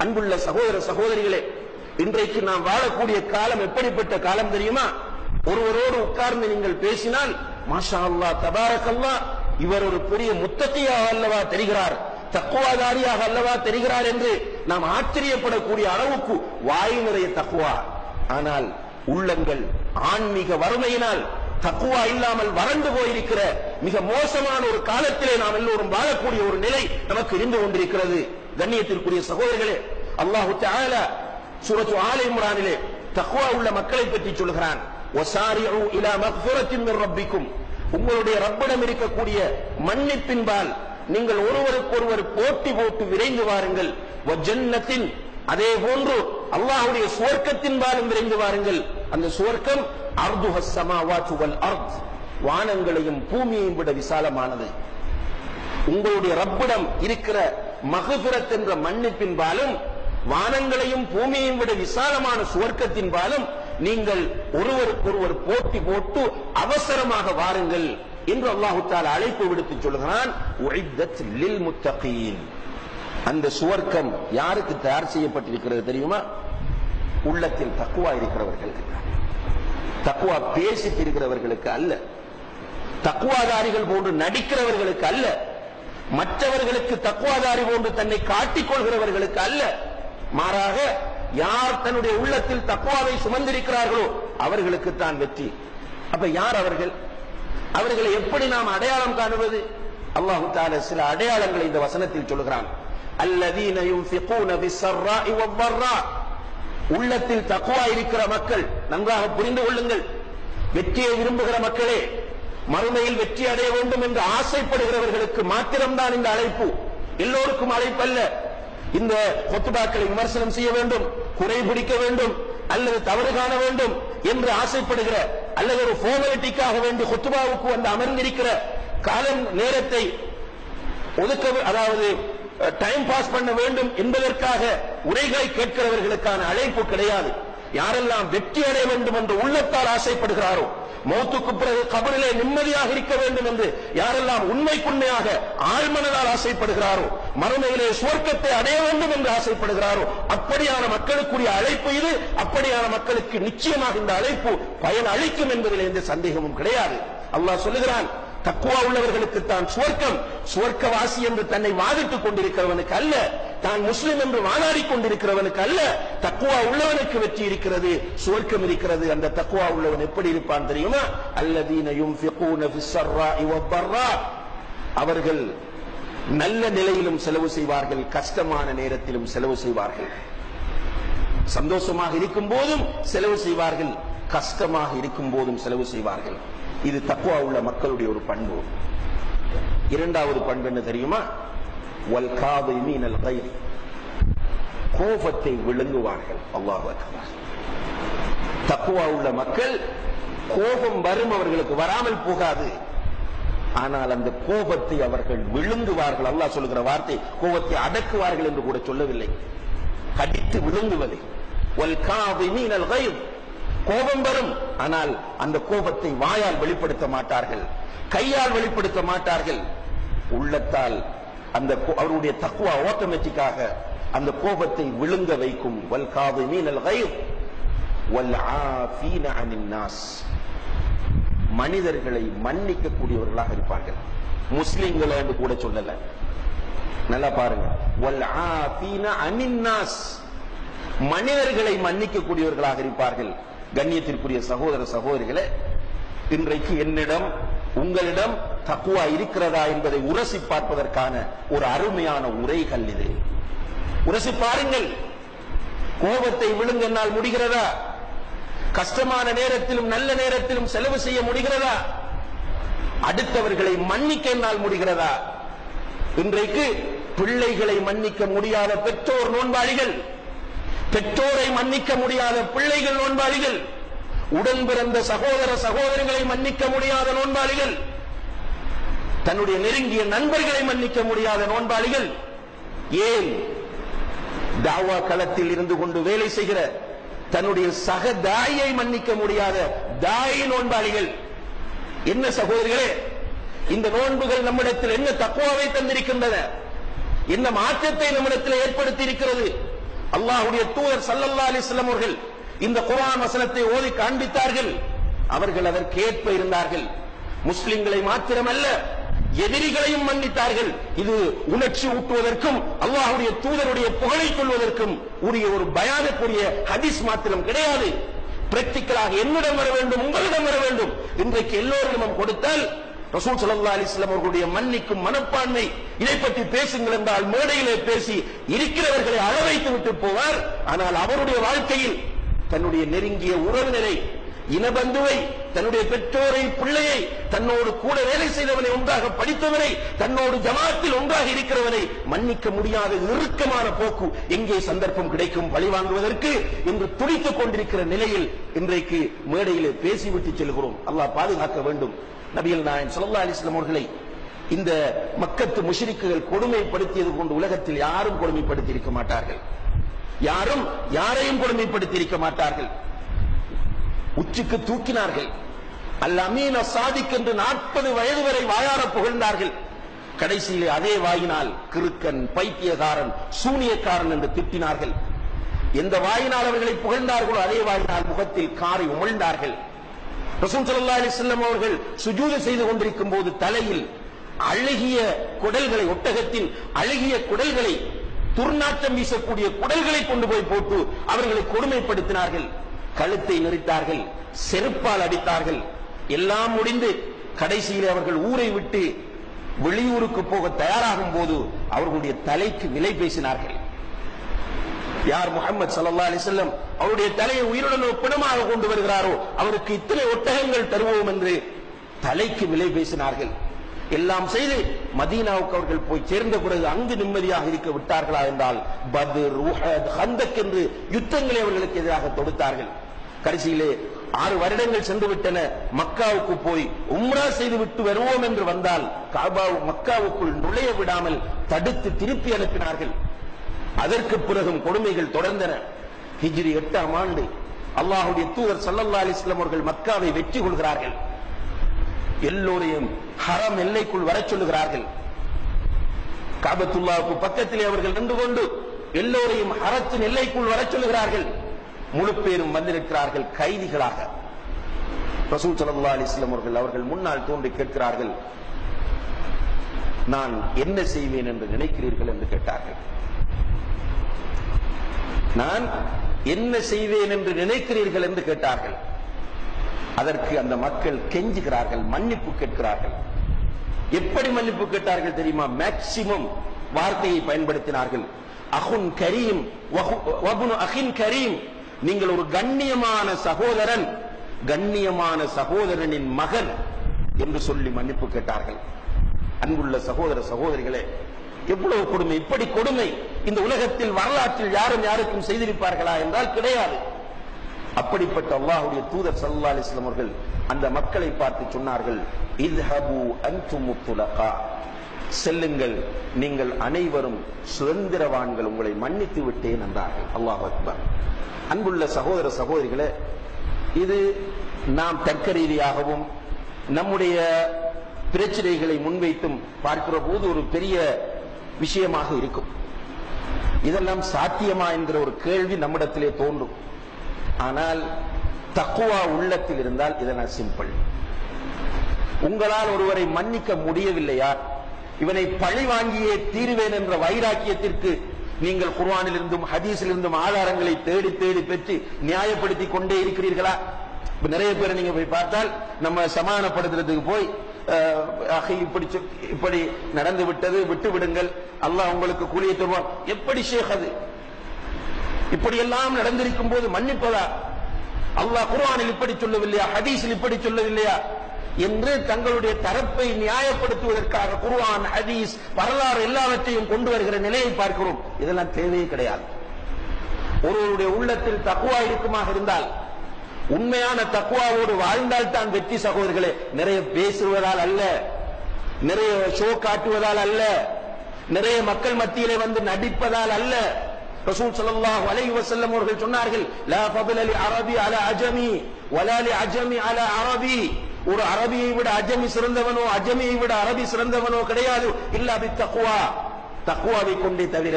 அன்புள்ள சகோதர சகோதரிகளே, இன்றைக்கு நாம் வாழக்கூடிய காலம் எப்படிப்பட்ட காலம் தெரியுமா? ஒருவரோடு உட்கார்ந்து நீங்கள் பேசினால் மாஷா அல்லாஹ் தபாரக்கல்லாஹ், இவர் ஒரு பெரிய முத்தகியாக அல்லவா தெரிகிறார், தக்வாதாரியாக அல்லவா தெரிகிறார் என்று நாம் ஆச்சரியப்படக்கூடிய அளவுக்கு வாய் நிறைய தக்வா. ஆனால் உள்ளங்கள் ஆன்மீக வறுமையினால் தக்வா இல்லாமல் வறண்டு போயிருக்கிற மிக மோசமான ஒரு காலத்திலே நாம் எல்லோரும் வாழக்கூடிய ஒரு நிலை நமக்கு இருந்து கொண்டிருக்கிறது. கண்ணியத்திற்குரிய சகோதரர்களே, அல்லாஹு தஆலா சூரத்து ஆல இம்ரானிலே தக்வா உள்ள மக்களை பற்றி சொல்கிறான். வஸாரிஉ இலா மக்ஃபிரத்தின் மின் ரப்பிக்கும், உங்களுடைய ரப்பிடம் இருக்கக்கூடிய மன்னிப்பின்பால் நீங்கள் ஒருவருக்கொருவர் போட்டி போட்டு விரைந்து வாருங்கள். வஜன்னத்தின், அதே போன்று அல்லாஹ்வுடைய சுவர்க்கத்தின்பாலும் விரைந்து வாருங்கள். அந்த சுவர்க்கம் அர்துஹஸ் ஸமாவாத்து வல் அர்த், வானங்களையும் பூமியையும் விட விசாலமானது. உங்களுடைய ரப்பிடம் இருக்கிற மக்ஃபிரத் என்ற மன்னிப்பின்பாலும் வானங்களையும் பூமியையும் விட விசாலமான சுவர்க்கத்தின்பாலும் நீங்கள் ஒருவருக்கொருவர் போட்டி போட்டு அவசரமாக வாருங்கள் என்று அல்லாஹ் தஆலா அழைப்பு விடுத்து சொல்கிறான். உஇத்தத் லில் முத்தகீன், அந்த சுவர்க்கம் யாருக்கு தயார் செய்யப்பட்டிருக்கிறது தெரியுமா? உள்ளத்தில் தக்வா இருக்கிறவர்களுக்கு. தக்வா பேசிட்டு இருக்கிறவர்களுக்கு அல்ல, தக்வாதாரிகள் போன்று நடிக்கிறவர்களுக்கு அல்ல, மற்றவர்களுக்கு தக்வாதாரி போன்று தன்னை காட்டிக் கொள்கிறவர்களுக்கு அல்ல. மாறாக யார் தன்னுடைய உள்ளத்தில் தக்வாவை சுமந்திருக்கிறார்களோ அவர்களுக்கு தான் வெற்றி. அப்ப யார் அவர்கள்? அவர்களை எப்படி நாம் அடையாளம் காணுவது? அல்லாஹ் தஆலா சில அடையாளங்களை இந்த வசனத்தில் சொல்கிறான். அல்லதீன யுன்ஃபிகூன பிஸ்ஸர்ராஇ வத்தர்ரா, உள்ளத்தில் தக்வா இருக்கிற மக்கள், நன்றாக புரிந்து கொள்ளுங்கள். வெற்றியை விரும்புகிற மக்களே, மறுமையில் வெற்றி அடைய வேண்டும் என்று ஆசைப்படுகிறவர்களுக்கு மாத்திரம்தான் இந்த அழைப்பு, எல்லோருக்கும் அழைப்பு அல்ல. இந்த குத்பாக்களை விமர்சனம் செய்ய வேண்டும், குறை பிடிக்க வேண்டும், அல்லது தவறு காண வேண்டும் என்று ஆசைப்படுகிற, அல்லது ஒரு ஃபார்மாலிட்டிக்காக வேண்டி குத்பாவுக்கு வந்து அமர்ந்திருக்கிற, காலம் நேரத்தை ஒதுக்க, அதாவது டைம் பாஸ் பண்ண வேண்டும் என்பதற்காக உரைகளை கேட்கிறவர்களுக்கான அழைப்பு கிடையாது. யாரெல்லாம் வெற்றி அடைய வேண்டும் என்று உள்ளத்தால் ஆசைப்படுகிறாரோ, மௌத்துக்கு பிறகு கபரிலே நிம்மதியாக இருக்க வேண்டும் என்று யாரெல்லாம் உண்மைக்குண்மையாக ஆழ்மனதால் ஆசைப்படுகிறாரோ, மறுமையிலே சுவர்க்கத்தை அடைய வேண்டும் என்று ஆசைப்படுகிறாரோ, அப்படியான மக்களுக்குரிய அழைப்பு இது. அப்படியான மக்களுக்கு நிச்சயமாக இந்த அழைப்பு பயன் அளிக்கும் என்பதில் எந்த சந்தேகமும் கிடையாது. அல்லாஹ் சொல்லுகிறான், தக்வா உள்ளவர்களுக்கு தான் சுவர்க்கம். சுவர்க்கவாசி என்று தன்னை வாதிட்டுக் கொண்டிருக்கிறவனுக்கு அல்ல, தான் முஸ்லிம் என்று வாதாடி கொண்டிருக்கிறவனுக்கு அல்ல, தக்வா உள்ளவனுக்கு வெற்றி இருக்கிறது, சுவர்க்கம் இருக்கிறது. அந்த தக்வா உள்ளவன் எப்படி இருப்பான் தெரியுமா? அல்லதீன யுன்ஃபிகூன பிஸ்ஸர்ராஇ வத்தர்ரா, அவர்கள் நல்ல நிலையிலும் செலவு செய்வார்கள், கஷ்டமான நேரத்திலும் செலவு செய்வார்கள். சந்தோஷமாக இருக்கும் போதும் செலவு செய்வார்கள், கஷ்டமாக இருக்கும் போதும் செலவு செய்வார்கள். இது தக்வா உள்ள மக்களுடைய ஒரு பண்பு. இரண்டாவது பண்பு என்ன தெரியுமா? வல் காதிமீனல் கைஸ், கோபத்தை விழுங்குவார்கள். அல்லாஹ் அக்பர். தக்வா உள்ள மக்கள் கோபம் வரும், அவர்களுக்கு வராமல் போகாது, ஆனால் அந்த கோபத்தை அவர்கள் விழுங்குவார்கள். அல்லாஹ் சொல்லுகிற வார்த்தை கோபத்தை அடக்குவார்கள் என்று கூட சொல்லவில்லை, கடித்து விழுங்குவது. வல் காதிமீனல் கைஸ், கோபம் வரும், ஆனால் அந்த கோபத்தை வாயால் வெளிப்படுத்த மாட்டார்கள், கையால் வெளிப்படுத்த மாட்டார்கள், உள்ளத்தால். அந்த அவருடைய தக்வா ஆட்டோமேட்டிக்காக அந்த கோபத்தை விழுங்க வைக்கும். வல் காதிமீனல் கைஸ் வல் ஆஃபீன அனின் நாஸ், மனிதர்களை மன்னிக்க கூடியவர்களாக இருப்பார்கள். முஸ்லிம்கள் என்று கூட சொல்லல, நல்லா பாருங்க. வல் ஆஃபீன அனின் நாஸ், மனிதர்களை மன்னிக்க கூடியவர்களாக இருப்பார்கள். கண்ணியத்திற்குரிய சகோதர சகோதரிகளே, இன்றைக்கு என்னிடம் உங்களிடம் தக்வா இருக்கிறதா என்பதை உரசி பார்ப்பதற்கான ஒரு அருமையான உரைகள் இது. உரசி பாருங்கள். கோபத்தை விழுங்க என்னால் முடிகிறதா? கஷ்டமான நேரத்திலும் நல்ல நேரத்திலும் செலவு செய்ய முடிகிறதா? அடுத்தவர்களை மன்னிக்க என்னால் முடிகிறதா? இன்றைக்கு பிள்ளைகளை மன்னிக்க முடியாத பெற்றோர் நோன்பாளிகள், பெற்றோரை மன்னிக்க முடியாத பிள்ளைகள் நோன்பாளிகள், உடன் பிறந்த சகோதர சகோதரிகளை மன்னிக்க முடியாத நோன்பாளிகள், தன்னுடைய நெருங்கிய நண்பர்களை மன்னிக்க முடியாத நோன்பாளிகள். ஏன்? தாவா களத்தில் இருந்து கொண்டு வேலை செய்கிற தன்னுடைய சக தாயை மன்னிக்க முடியாத தாய் நோன்பாளிகள். என்ன சகோதரிகளே, இந்த நோன்புகள் நம்மிடத்தில் என்ன தக்வாவை தந்திருக்கின்றன, என்ன மாற்றத்தை நம்மிடத்தில் ஏற்படுத்தி இருக்கிறது? அல்லாஹ்வுடைய தூதர் ஸல்லல்லாஹு அலைஹி வஸல்லம் அவர்கள் இந்த குர்ஆன் வசனத்தை ஓதி காண்பித்தார்கள். அவர்கள் அதற்கேற்ப இருந்தார்கள். முஸ்லிம்களை மாத்திரமல்ல, எதிரிகளையும் மன்னித்தார்கள். இது உணர்ச்சி ஊட்டுவதற்கும் அல்லாஹ்வுடைய தூதருடைய புகழை சொல்வதற்கும் உரிய ஒரு பயானுக்குரிய ஹதீஸ் மாத்திரம் கிடையாது. பிராக்டிகலாக என்னிடம் வர வேண்டும், உங்களிடம் வர வேண்டும். இன்றைக்கு எல்லோரிடமும் கொடுத்தால் ரசூல் ஸல்லல்லாஹு அலைஹி வஸல்லம் அவர்களுடைய மன்னிக்கும் மனப்பான்மை, இதை பற்றி பேசுங்கள் என்றால் மேடையிலே பேசி இருக்கிறவர்களை அளவைத்து விட்டு போவார். ஆனால் அவருடைய வாழ்க்கையில் தன்னுடைய நெருங்கிய உறவினரை, இனபந்துவை, தன்னுடைய பெற்றோரை, பிள்ளையை, தன்னோடு கூட வேலை செய்தவனை, ஒன்றாக படித்தவனை, தன்னோடு ஜமாத்தில் ஒன்றாக இருக்கிறவனை மன்னிக்க முடியாத இறுக்கமான போக்கு எங்கே சந்தர்ப்பம் கிடைக்கும் பழி வாங்குவதற்கு என்று துடித்துக் கொண்டிருக்கிற நிலையில் இன்றைக்கு மேடையிலே பேசிவிட்டு செல்கிறோம். அல்லாஹ் பாதுகாக்க வேண்டும். நபிகள் நாயகம் ஸல்லல்லாஹு அலைஹி வஸல்லம் அவர்களை இந்த மக்கத்து முஷ்ரிக்குகள் கொடுமைப்படுத்தியது கொண்டு உலகத்தில் யாரும் கொடுமைப்படுத்தி இருக்க மாட்டார்கள். யாரும் யாரையும் கொடுமைப்படுத்தி இருக்க மாட்டார்கள். உச்சிக்கு தூக்கினார்கள். அல் அமீன் சாதிக் என்று 40 வயது வரை வாயார புகழ்ந்தார்கள். கடைசியிலே அதே வாயினால் கிறுக்கன், பைத்தியக்காரன், சூனியக்காரன் என்று திட்டினார்கள். எந்த வாயினால் அவர்களை புகழ்ந்தார்களோ அதே வாயினால் முகத்தில் காரை உமிழ்ந்தார்கள். ரசூல் ஸல்லல்லாஹு அலைஹி வஸல்லம் அவர்கள் சுஜூது செய்து கொண்டிருக்கும் போது தலையில் அழகிய குடல்களை, ஒட்டகத்தின் அழகிய குடல்களை, துர்நாற்றம் வீசக்கூடிய குடல்களை கொண்டு போய் போட்டு அவர்களை கொடுமைப்படுத்தினார்கள். கழுத்தை நெரித்தார்கள், செருப்பால் அடித்தார்கள். எல்லாம் முடிந்து கடைசியில் அவர்கள் ஊரை விட்டு வெளியூருக்கு போக தயாராகும் போது அவர்களுடைய தலைக்கு விலை பேசினார்கள். யார் முஹம்மது ஸல்லல்லாஹு அலைஹி வஸல்லம் அவருடைய தலையை உயிருடன் பிணமாக கொண்டு வருகிறாரோ அவருக்கு இத்தனை ஒட்டகங்கள் தருவோம் என்று தலைக்கு விலை பேசினார்கள். எல்லாம் செய்து மதீனாவுக்கு அவர்கள் போய் சேர்ந்த பிறகு அங்கு நிம்மதியாக இருக்க விட்டார்களா என்றால் பத்ர், உஹத், ஹந்தக் என்று யுத்தங்களை அவர்களுக்கு எதிராக தொடுத்தார்கள். கடைசியிலே 6 வருடங்கள் சென்று விட்டன. மக்காவுக்கு போய் உம்ரா செய்து விட்டு வருவோம் என்று வந்தால் மக்காவுக்குள் நுழைய விடாமல் தடுத்து திருப்பி அனுப்பினார்கள். அதற்கு பிறகும் கொடுமைகள் தொடர்ந்தன. ஹிஜ்ரி 8ஆம் ஆண்டு அல்லாஹ்வுடைய தூதர் ஸல்லல்லாஹு அலைஹி வஸல்லம் அவர்கள் மக்காவை வெற்றி கொள்கிறார்கள். எல்லோரையும் ஹரம் எல்லைக்குள் வரச் சொல்லுகிறார்கள். காபத்துல்லாஹ்வுக்கு பக்கத்திலே அவர்கள் நின்று கொண்டு எல்லோரையும் ஹரத்தின் எல்லைக்குள் வரச் சொல்லுகிறார்கள். முழு பேரும் வந்திருக்கிறார்கள் கைதிகளாக. ரசூல் ஸல்லல்லாஹு அலைஹி வஸல்லம் அவர்கள் முன்னால் தோன்றி கேட்கிறார்கள், நான் என்ன செய்வேன் என்று நினைக்கிறீர்கள் என்று கேட்டார்கள். நான் என்ன செய்வேன் என்று நினைக்கிறீர்கள் என்று கேட்டார்கள். அதற்கு அந்த மக்கள் கெஞ்சுகிறார்கள், மன்னிப்பு கேட்கிறார்கள். எப்படி மன்னிப்பு கேட்டார்கள் தெரியுமா? மேக்சிமம் வார்த்தையை பயன்படுத்தினார்கள். அஹுன் கரீம் வபுனு அஹின் கரீம், நீங்கள் ஒரு கண்ணியமான சகோதரன், கண்ணியமான சகோதரனின் மகன் என்று சொல்லி மன்னிப்பு கேட்டார்கள். அன்புள்ள சகோதர சகோதரிகளே, எவ்வளவு கொடுமை! இப்படி கொடுமை இந்த உலகத்தில் வரலாற்றில் யாரும் யாருக்கும் செய்திருப்பார்களா என்றால் கிடையாது. அப்படிப்பட்ட அல்லாஹ்வுடைய தூதர் ஸல்லல்லாஹு அலைஹி வஸல்லம் அவர்கள் அந்த மக்களை பார்த்து சொன்னார்கள், இத்ஹபு அன்தும் துலகா, செல்லுங்கள், நீங்கள் அனைவரும் சுதந்திரவான்கள், உங்களை மன்னித்து விட்டேன் என்றார்கள். அல்லாஹ் அக்பர். அன்புள்ள சகோதர சகோதரிகளே, இது நாம் தர்க்க ரீதியாகவும் நம்முடைய பிரச்சனைகளை முன்வைத்தும் பார்க்கிற போது ஒரு பெரிய விஷயமாக இருக்கும். இதெல்லாம் சாத்தியமா என்கிற ஒரு கேள்வி நம்மிடத்திலே தோன்றும். ஆனால் தக்வா உள்ளத்தில் இருந்தால் இதெல்லாம் சிம்பிள். உங்களால் ஒருவரை மன்னிக்க முடியவில்லையா, இவனை பழி வாங்கியே தீருவேன் என்ற வைராக்கியத்திற்கு நீங்கள் குர்ஆனிலிருந்தும் ஹதீஸிலிருந்தும் ஆதாரங்களை தேடி தேடி பெற்று நியாயப்படுத்திக் கொண்டே இருக்கிறீர்களா? நிறைய பேர் நீங்க போய் பார்த்தால் நம்ம சமாதானப்படுத்துறதுக்கு போய் இப்படி நடந்து விட்டது, விட்டு விடுங்கள், அல்லாஹ் உங்களுக்கு கூலியை தருவான். எப்படி ஷேக் அது? இப்படி எல்லாம் நடந்திருக்கும் போது மன்னிப்பதா? அல்லாஹ் குர்ஆனில் இப்படி சொல்லவில்லையா, ஹதீஸில் இப்படி சொல்லவில்லையா என்று தங்களுடைய தரப்பை நியாயப்படுத்துவதற்காக குர்ஆன், ஹதீஸ், வரலாறு எல்லாவற்றையும் கொண்டு வருகிற நிலையை பார்க்கிறோம். இதெல்லாம் தேவையே கிடையாது. ஒருவருடைய உள்ளத்தில் தக்வா இருக்குமாக இருந்தால், உண்மையான தக்வாவோடு வாழ்ந்தால் தான் வெற்றி சகோதரர்களே. நிறைய பேசுவதால் அல்ல, நிறைய ஷோ காட்டுவதால் அல்ல, நிறைய மக்கள் மத்தியிலே வந்து நடிப்பதால் அல்ல. ரசூல் ஸல்லல்லாஹு அலைஹி வஸல்லம் அவர்கள் சொன்னார்கள், லா ஃபضل لعربي على عجمي ولا لعجمي على عربي. ஒரு அரபியை விட அஜமி சிறந்தவனோ அஜமியை விட அரபி சிறந்தவனோ கிடையாது. இல்லா பித்தக்வா, தக்வாவை கொண்டே தவிர.